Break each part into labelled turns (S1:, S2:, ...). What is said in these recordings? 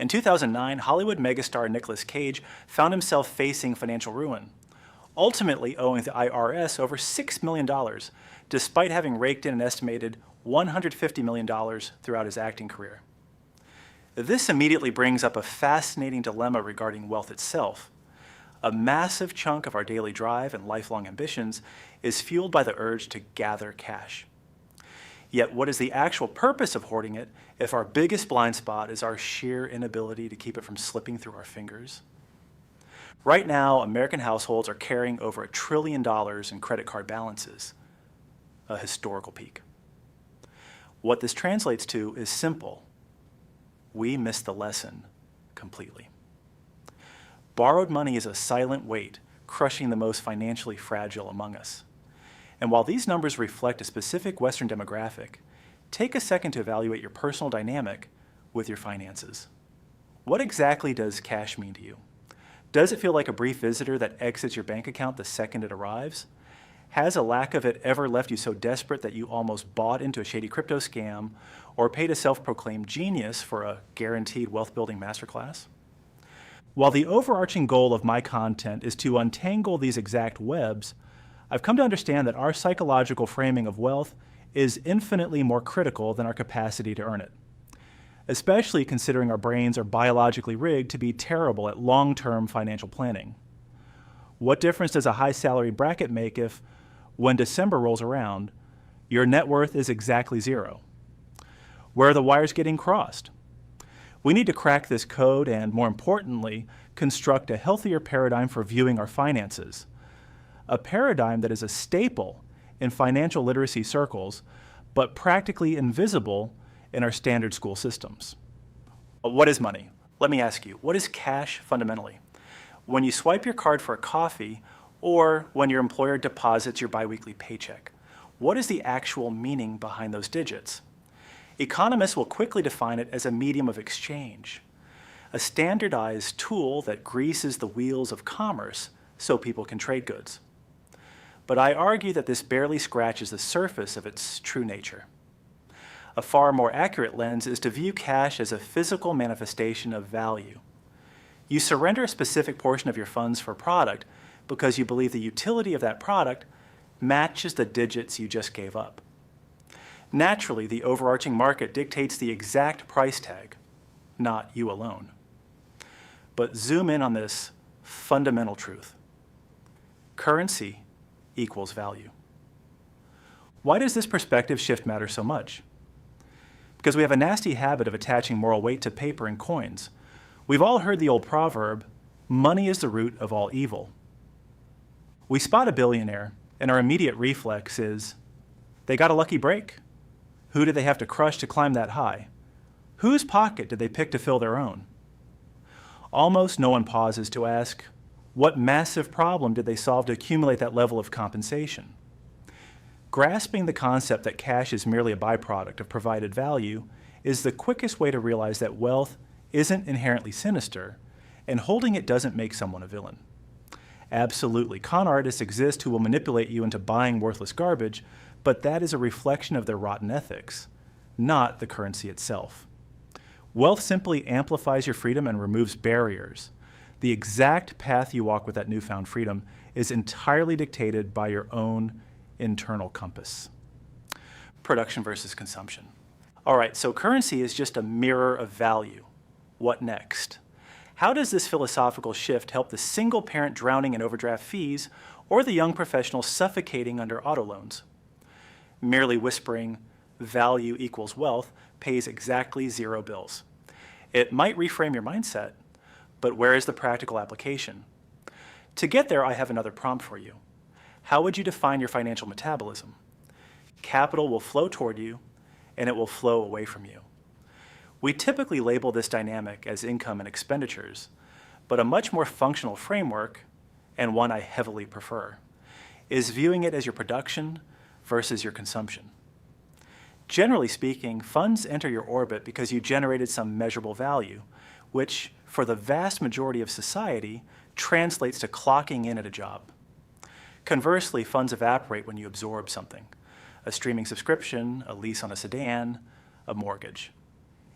S1: In 2009, Hollywood megastar Nicolas Cage found himself facing financial ruin, ultimately owing the IRS over $6 million, despite having raked in an estimated $150 million throughout his acting career. This immediately brings up a fascinating dilemma regarding wealth itself. A massive chunk of our daily drive and lifelong ambitions is fueled by the urge to gather cash. Yet what is the actual purpose of hoarding it if our biggest blind spot is our sheer inability to keep it from slipping through our fingers? Right now, American households are carrying over $1 trillion in credit card balances, a historical peak. What this translates to is simple. We missed the lesson completely. Borrowed money is a silent weight, crushing the most financially fragile among us. And while these numbers reflect a specific Western demographic, take a second to evaluate your personal dynamic with your finances. What exactly does cash mean to you? Does it feel like a brief visitor that exits your bank account the second it arrives? Has a lack of it ever left you so desperate that you almost bought into a shady crypto scam or paid a self-proclaimed genius for a guaranteed wealth-building masterclass? While the overarching goal of my content is to untangle these exact webs, I've come to understand that our psychological framing of wealth is infinitely more critical than our capacity to earn it, especially considering our brains are biologically rigged to be terrible at long-term financial planning. What difference does a high salary bracket make if, when December rolls around, your net worth is exactly zero? Where are the wires getting crossed? We need to crack this code and, more importantly, construct a healthier paradigm for viewing our finances. A paradigm that is a staple in financial literacy circles, but practically invisible in our standard school systems. What is money? Let me ask you, what is cash fundamentally? When you swipe your card for a coffee, or when your employer deposits your biweekly paycheck, what is the actual meaning behind those digits? Economists will quickly define it as a medium of exchange, a standardized tool that greases the wheels of commerce so people can trade goods. But I argue that this barely scratches the surface of its true nature. A far more accurate lens is to view cash as a physical manifestation of value. You surrender a specific portion of your funds for a product because you believe the utility of that product matches the digits you just gave up. Naturally, the overarching market dictates the exact price tag, not you alone. But zoom in on this fundamental truth. Currency equals value. Why does this perspective shift matter so much? Because we have a nasty habit of attaching moral weight to paper and coins. We've all heard the old proverb, money is the root of all evil. We spot a billionaire, and our immediate reflex is, they got a lucky break. Who did they have to crush to climb that high? Whose pocket did they pick to fill their own? Almost no one pauses to ask, what massive problem did they solve to accumulate that level of compensation? Grasping the concept that cash is merely a byproduct of provided value is the quickest way to realize that wealth isn't inherently sinister, and holding it doesn't make someone a villain. Absolutely, con artists exist who will manipulate you into buying worthless garbage, but that is a reflection of their rotten ethics, not the currency itself. Wealth simply amplifies your freedom and removes barriers. The exact path you walk with that newfound freedom is entirely dictated by your own internal compass. Production versus consumption. All right, so currency is just a mirror of value. What next? How does this philosophical shift help the single parent drowning in overdraft fees or the young professional suffocating under auto loans? Merely whispering value equals wealth pays exactly zero bills. It might reframe your mindset, but where is the practical application? To get there, I have another prompt for you. How would you define your financial metabolism? Capital will flow toward you, and it will flow away from you. We typically label this dynamic as income and expenditures, but a much more functional framework, and one I heavily prefer, is viewing it as your production versus your consumption. Generally speaking, funds enter your orbit because you generated some measurable value, which, for the vast majority of society, translates to clocking in at a job. Conversely, funds evaporate when you absorb something: a streaming subscription, a lease on a sedan, a mortgage.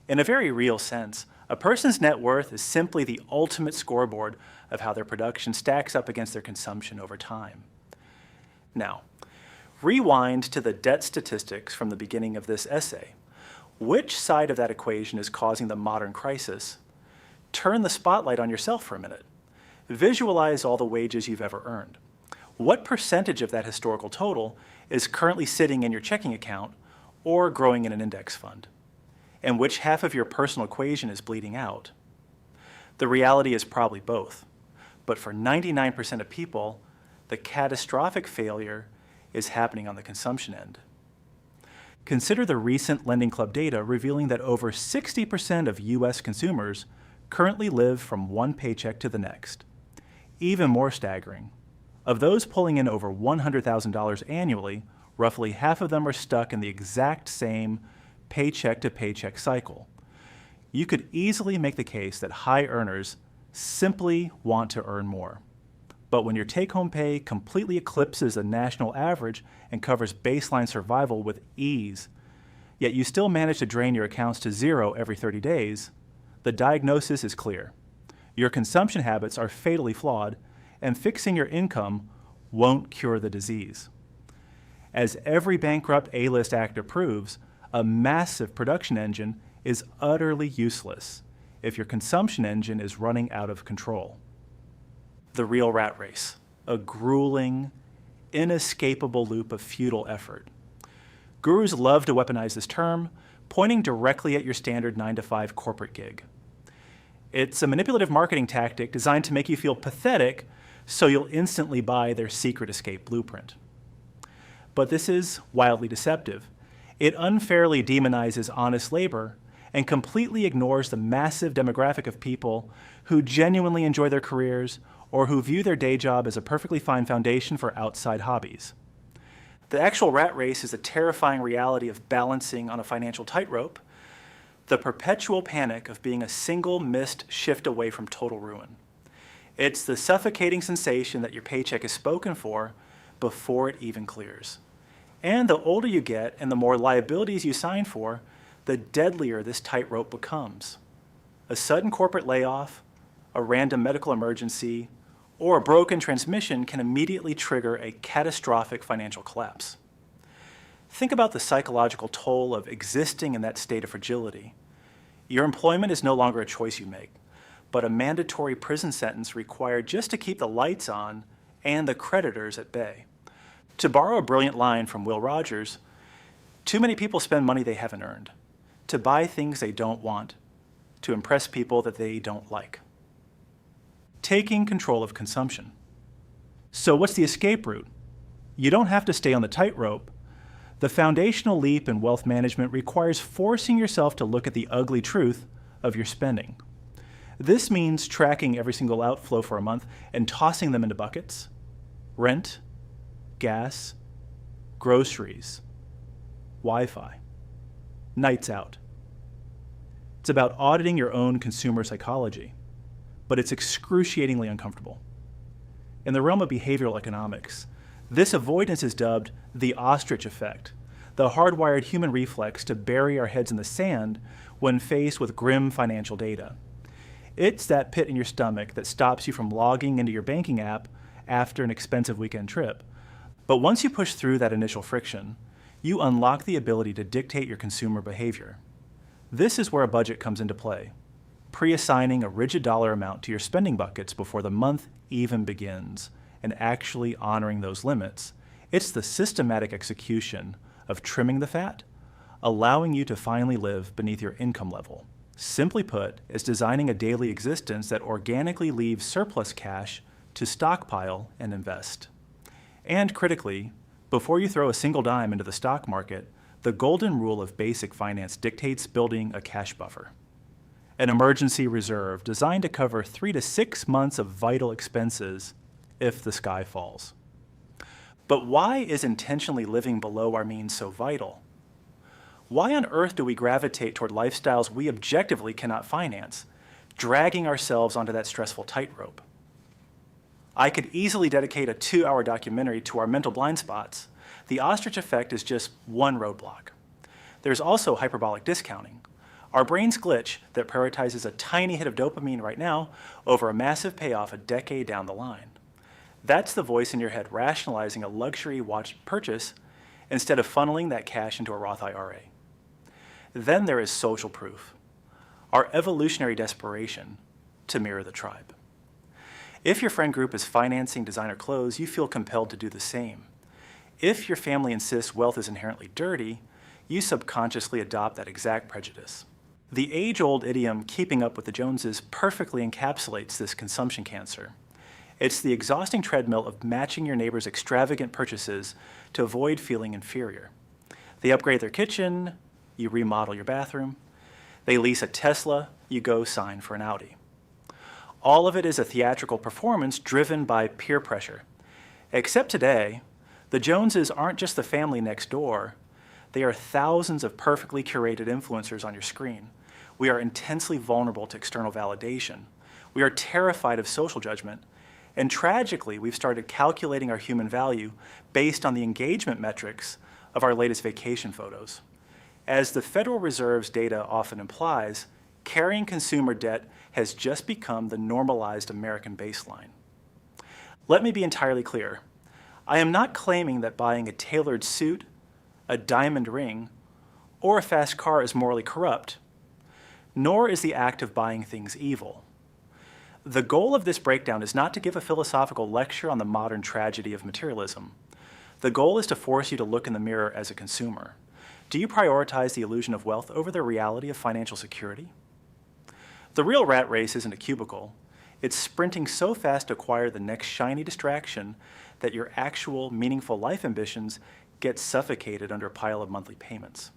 S1: In a very real sense, A person's net worth is simply the ultimate scoreboard of how their production stacks up against their consumption over time. Now, rewind to the debt statistics from the beginning of this essay. Which side of that equation is causing the modern crisis? Turn the spotlight on yourself for a minute. Visualize all the wages you've ever earned. What percentage of that historical total is currently sitting in your checking account or growing in an index fund? And which half of your personal equation is bleeding out? The reality is probably both. But for 99% of people, the catastrophic failure is happening on the consumption end. Consider the recent Lending Club data revealing that over 60% of U.S. consumers currently live from one paycheck to the next. Even more staggering, of those pulling in over $100,000 annually, roughly half of them are stuck in the exact same paycheck-to-paycheck cycle. You could easily make the case that high earners simply want to earn more. But when your take-home pay completely eclipses the national average and covers baseline survival with ease, yet you still manage to drain your accounts to zero every 30 days, the diagnosis is clear. Your consumption habits are fatally flawed, and fixing your income won't cure the disease. As every bankrupt A-list actor proves, a massive production engine is utterly useless if your consumption engine is running out of control. The real rat race, a grueling, inescapable loop of futile effort. Gurus love to weaponize this term, pointing directly at your standard 9-to-5 corporate gig. It's a manipulative marketing tactic designed to make you feel pathetic so you'll instantly buy their secret escape blueprint. But this is wildly deceptive. It unfairly demonizes honest labor and completely ignores the massive demographic of people who genuinely enjoy their careers or who view their day job as a perfectly fine foundation for outside hobbies. The actual rat race is a terrifying reality of balancing on a financial tightrope, the perpetual panic of being a single missed shift away from total ruin. It's the suffocating sensation that your paycheck is spoken for before it even clears. And the older you get and the more liabilities you sign for, the deadlier this tightrope becomes. A sudden corporate layoff, a random medical emergency, or a broken transmission can immediately trigger a catastrophic financial collapse. Think about the psychological toll of existing in that state of fragility. Your employment is no longer a choice you make, but a mandatory prison sentence required just to keep the lights on and the creditors at bay. To borrow a brilliant line from Will Rogers, too many people spend money they haven't earned, to buy things they don't want, to impress people that they don't like. Taking control of consumption. So what's the escape route? You don't have to stay on the tightrope. The foundational leap in wealth management requires forcing yourself to look at the ugly truth of your spending. This means tracking every single outflow for a month and tossing them into buckets. Rent, gas, groceries, Wi-Fi, nights out. It's about auditing your own consumer psychology, but it's excruciatingly uncomfortable. In the realm of behavioral economics, this avoidance is dubbed the ostrich effect, the hardwired human reflex to bury our heads in the sand when faced with grim financial data. It's that pit in your stomach that stops you from logging into your banking app after an expensive weekend trip. But once you push through that initial friction, you unlock the ability to dictate your consumer behavior. This is where a budget comes into play, pre-assigning a rigid dollar amount to your spending buckets before the month even begins, and actually honoring those limits. It's the systematic execution of trimming the fat, allowing you to finally live beneath your income level. Simply put, it's designing a daily existence that organically leaves surplus cash to stockpile and invest. And critically, before you throw a single dime into the stock market, the golden rule of basic finance dictates building a cash buffer. An emergency reserve designed to cover 3 to 6 months of vital expenses if the sky falls. But why is intentionally living below our means so vital? Why on earth do we gravitate toward lifestyles we objectively cannot finance, dragging ourselves onto that stressful tightrope? I could easily dedicate a 2-hour documentary to our mental blind spots. The ostrich effect is just one roadblock. There's also hyperbolic discounting, Our brains glitch that prioritizes a tiny hit of dopamine right now over a massive payoff a decade down the line. That's the voice in your head rationalizing a luxury watch purchase instead of funneling that cash into a Roth IRA. Then there is social proof, our evolutionary desperation to mirror the tribe. If your friend group is financing designer clothes, you feel compelled to do the same. If your family insists wealth is inherently dirty, you subconsciously adopt that exact prejudice. The age-old idiom, keeping up with the Joneses, perfectly encapsulates this consumption cancer. It's the exhausting treadmill of matching your neighbor's extravagant purchases to avoid feeling inferior. They upgrade their kitchen, you remodel your bathroom. They lease a Tesla, you go sign for an Audi. All of it is a theatrical performance driven by peer pressure. Except today, the Joneses aren't just the family next door. They are thousands of perfectly curated influencers on your screen. We are intensely vulnerable to external validation. We are terrified of social judgment. And tragically, we've started calculating our human value based on the engagement metrics of our latest vacation photos. As the Federal Reserve's data often implies, carrying consumer debt has just become the normalized American baseline. Let me be entirely clear. I am not claiming that buying a tailored suit, a diamond ring, or a fast car is morally corrupt, nor is the act of buying things evil. The goal of this breakdown is not to give a philosophical lecture on the modern tragedy of materialism. The goal is to force you to look in the mirror as a consumer. Do you prioritize the illusion of wealth over the reality of financial security? The real rat race isn't a cubicle. It's sprinting so fast to acquire the next shiny distraction that your actual, meaningful life ambitions get suffocated under a pile of monthly payments.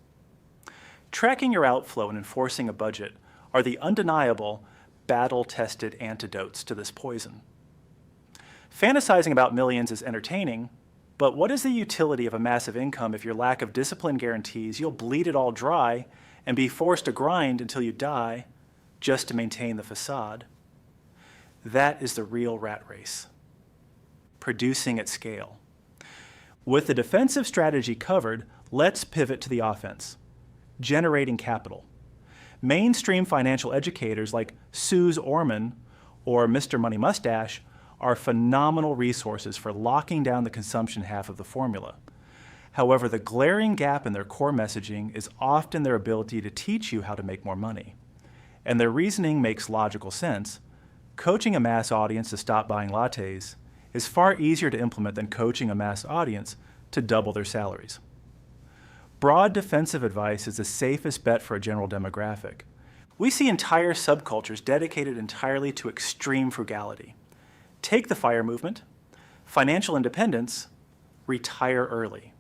S1: Tracking your outflow and enforcing a budget are the undeniable, battle-tested antidotes to this poison. Fantasizing about millions is entertaining, but what is the utility of a massive income if your lack of discipline guarantees you'll bleed it all dry and be forced to grind until you die just to maintain the facade? That is the real rat race. Producing at scale. With the defensive strategy covered, let's pivot to the offense. Generating capital. Mainstream financial educators like Suze Orman or Mr. Money Mustache are phenomenal resources for locking down the consumption half of the formula. However, the glaring gap in their core messaging is often their ability to teach you how to make more money. And their reasoning makes logical sense. Coaching a mass audience to stop buying lattes is far easier to implement than coaching a mass audience to double their salaries. Broad defensive advice is the safest bet for a general demographic. We see entire subcultures dedicated entirely to extreme frugality. Take the FIRE movement, financial independence, retire early.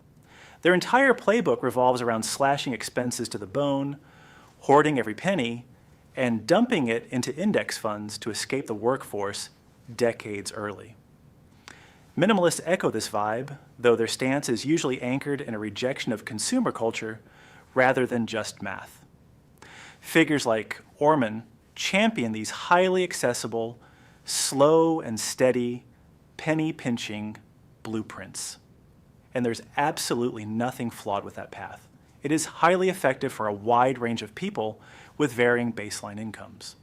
S1: Their entire playbook revolves around slashing expenses to the bone, hoarding every penny, and dumping it into index funds to escape the workforce decades early. Minimalists echo this vibe, though their stance is usually anchored in a rejection of consumer culture rather than just math. Figures like Orman champion these highly accessible, slow and steady, penny-pinching blueprints. And there's absolutely nothing flawed with that path. It is highly effective for a wide range of people with varying baseline incomes.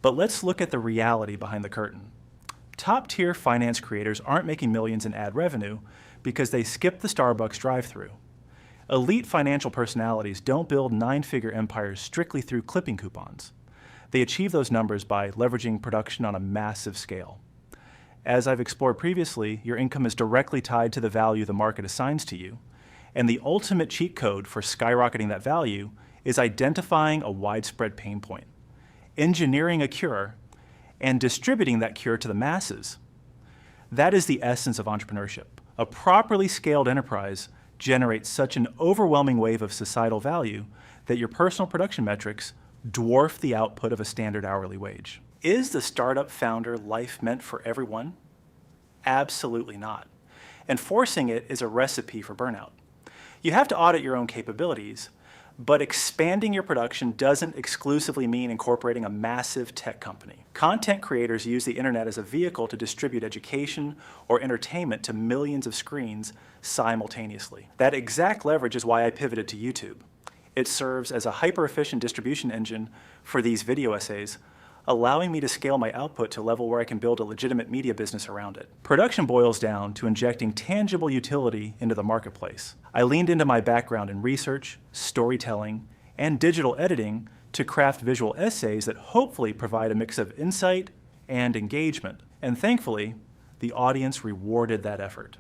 S1: But let's look at the reality behind the curtain. Top-tier finance creators aren't making millions in ad revenue because they skip the Starbucks drive-thru. Elite financial personalities don't build nine-figure empires strictly through clipping coupons. They achieve those numbers by leveraging production on a massive scale. As I've explored previously, your income is directly tied to the value the market assigns to you, and the ultimate cheat code for skyrocketing that value is identifying a widespread pain point, engineering a cure, and distributing that cure to the masses. That is the essence of entrepreneurship. A properly scaled enterprise generates such an overwhelming wave of societal value that your personal production metrics dwarf the output of a standard hourly wage. Is the startup founder life meant for everyone? Absolutely not. And forcing it is a recipe for burnout. You have to audit your own capabilities, but expanding your production doesn't exclusively mean incorporating a massive tech company. Content creators use the internet as a vehicle to distribute education or entertainment to millions of screens simultaneously. That exact leverage is why I pivoted to YouTube. It serves as a hyper-efficient distribution engine for these video essays, allowing me to scale my output to a level where I can build a legitimate media business around it. Production boils down to injecting tangible utility into the marketplace. I leaned into my background in research, storytelling, and digital editing to craft visual essays that hopefully provide a mix of insight and engagement. And thankfully, the audience rewarded that effort.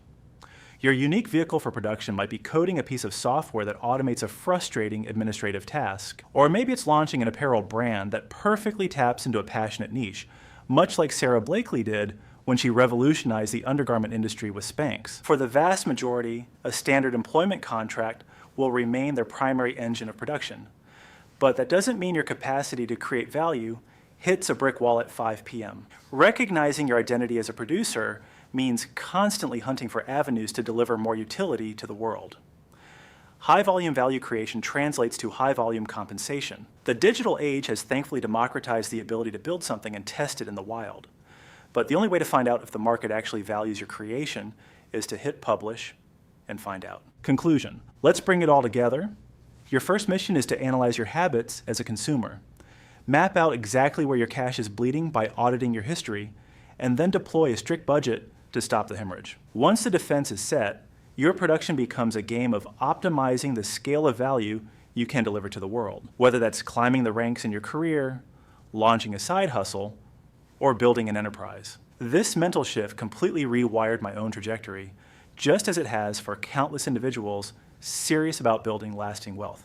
S1: Your unique vehicle for production might be coding a piece of software that automates a frustrating administrative task. Or maybe it's launching an apparel brand that perfectly taps into a passionate niche, much like Sarah Blakely did when she revolutionized the undergarment industry with Spanx. For the vast majority, a standard employment contract will remain their primary engine of production. But that doesn't mean your capacity to create value hits a brick wall at 5 p.m. Recognizing your identity as a producer means constantly hunting for avenues to deliver more utility to the world. High-volume value creation translates to high-volume compensation. The digital age has thankfully democratized the ability to build something and test it in the wild. But the only way to find out if the market actually values your creation is to hit publish and find out. Conclusion. Let's bring it all together. Your first mission is to analyze your habits as a consumer. Map out exactly where your cash is bleeding by auditing your history, and then deploy a strict budget to stop the hemorrhage. Once the defense is set, your production becomes a game of optimizing the scale of value you can deliver to the world, whether that's climbing the ranks in your career, launching a side hustle, or building an enterprise. This mental shift completely rewired my own trajectory, just as it has for countless individuals serious about building lasting wealth.